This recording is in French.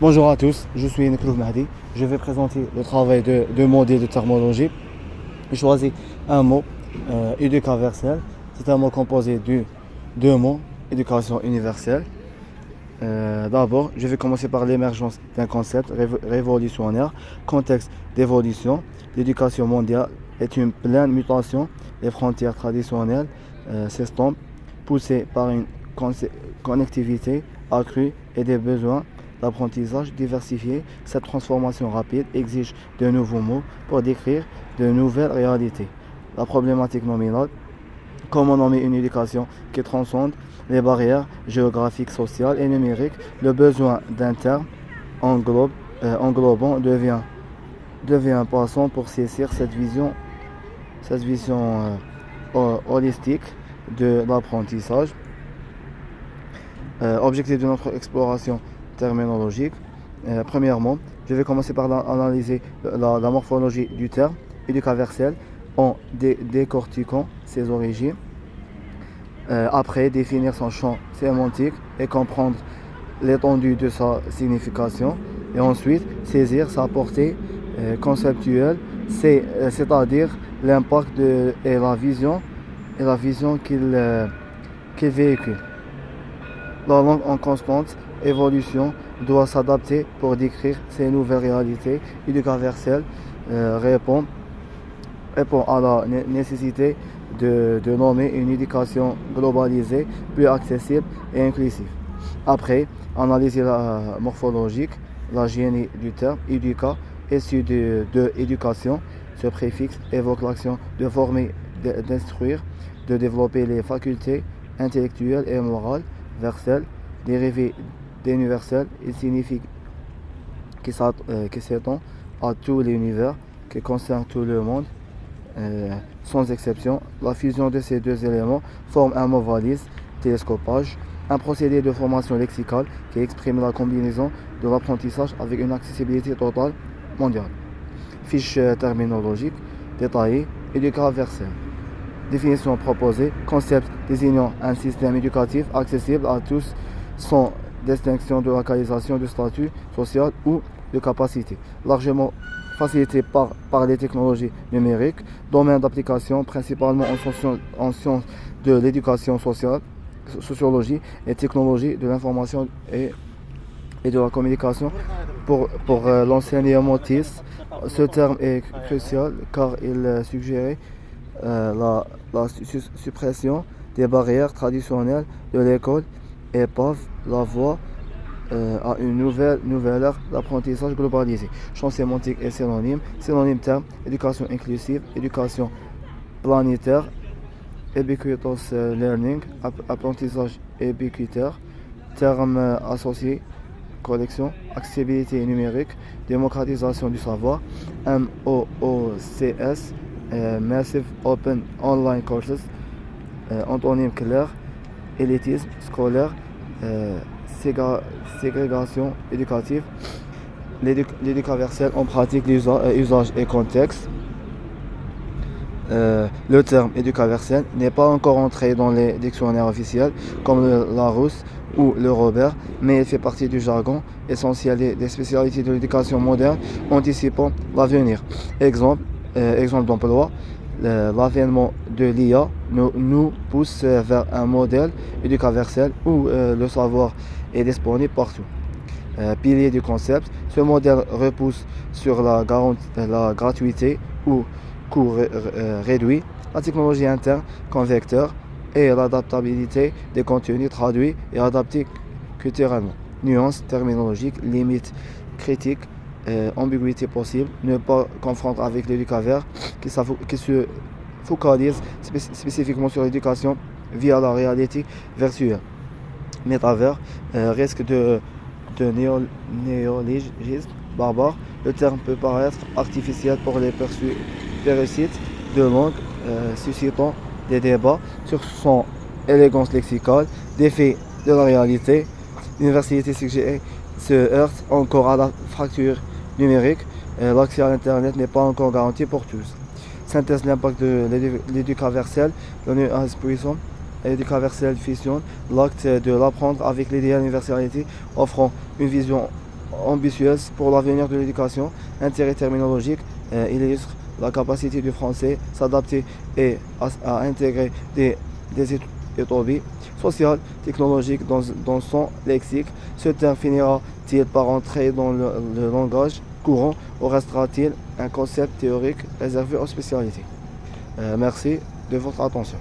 Bonjour à tous, je suis Neklouf Mahdi. Je vais présenter le travail de modèle de terminologie. J'ai choisi un mot, éducaversel. C'est un mot composé de deux mots, éducation universelle. D'abord, je vais commencer par l'émergence d'un concept révolutionnaire, contexte d'évolution. L'éducation mondiale est une pleine mutation. Les frontières traditionnelles s'estompent, poussées par une connectivité accrue et des besoins d'apprentissage diversifié. Cette transformation rapide exige de nouveaux mots pour décrire de nouvelles réalités. La problématique nominale: comment nommer une éducation qui transcende les barrières géographiques, sociales et numériques? Le besoin d'un terme englobant devient passant pour saisir cette vision holistique de l'apprentissage. Objectif de notre exploration terminologique. Premièrement, je vais commencer par analyser la morphologie du terme éducaversel en décortiquant ses origines. Après, définir son champ sémantique et comprendre l'étendue de sa signification. Et ensuite, saisir sa portée conceptuelle, c'est-à-dire l'impact et la vision qu'il véhicule. La langue en constante évolution doit s'adapter pour décrire ces nouvelles réalités. Éducaversel répond à la nécessité de nommer une éducation globalisée, plus accessible et inclusive. Après, analyser la morphologique, la génie du terme éduca, issu de éducation. Ce préfixe évoque l'action de former, d'instruire, de développer les facultés intellectuelles et morales. Versel, dérivé d'universel, il signifie qu'il s'étend à tout l'univers, qui concerne tout le monde, sans exception. La fusion de ces deux éléments forme un mot valise, télescopage, un procédé de formation lexicale qui exprime la combinaison de l'apprentissage avec une accessibilité totale mondiale. Fiche terminologique détaillée, éducaversel. Définition proposée: concept désignant un système éducatif accessible à tous sans distinction de localisation, de statut social ou de capacité, largement facilité par les technologies numériques. Domaine d'application principalement en sciences de l'éducation sociale, sociologie et technologie de l'information et de la communication. Pour l'enseignement TIS, ce terme est crucial car il suggère la suppression des barrières traditionnelles de l'école et pave la voie à une nouvelle ère d'apprentissage globalisé. Champ sémantique et synonyme. Synonyme terme: éducation inclusive, éducation planétaire, ubiquitous learning, apprentissage ubiquitaire. Terme associé: collection, accessibilité numérique, démocratisation du savoir, MOOCS, Massive Open Online Courses. Antonyme clair: élitisme scolaire, ségrégation éducative. L'éducaversel en pratique, usage et contexte. Le terme éducaversel n'est pas encore entré dans les dictionnaires officiels comme le Larousse ou le Robert, mais il fait partie du jargon essentiel des spécialités de l'éducation moderne, anticipant l'avenir. Exemple d'emploi: l'avènement de l'IA nous pousse vers un modèle éducaversel où le savoir est disponible partout. Pilier du concept: ce modèle repose sur la gratuité ou coût réduit, la technologie interne comme vecteur et l'adaptabilité des contenus traduits et adaptés culturellement. Nuances terminologiques, limites critiques, ambiguïté possible: ne pas confondre avec l'éducaver qui se focalise spécifiquement sur l'éducation via la réalité virtuelle. Métavers, risque de néologisme barbare. Le terme peut paraître artificiel pour les purisuites de langue, suscitant des débats sur son élégance lexicale. Défi de la réalité: l'université suggérée se heurte encore à la fracture numérique. L'accès à Internet n'est pas encore garanti pour tous. Synthèse: l'impact de l'éducaversel. L'ONU as puissant. L'éducaversel fusionne l'acte de l'apprendre avec l'idéal universalité, offrant une vision ambitieuse pour l'avenir de l'éducation. Intérêt terminologique, il illustre la capacité du français s'adapter et à intégrer des utopies sociales, technologiques dans son lexique. Ce terme finira-t-il par entrer dans le langage courant ou restera-t-il un concept théorique réservé aux spécialités? Merci de votre attention.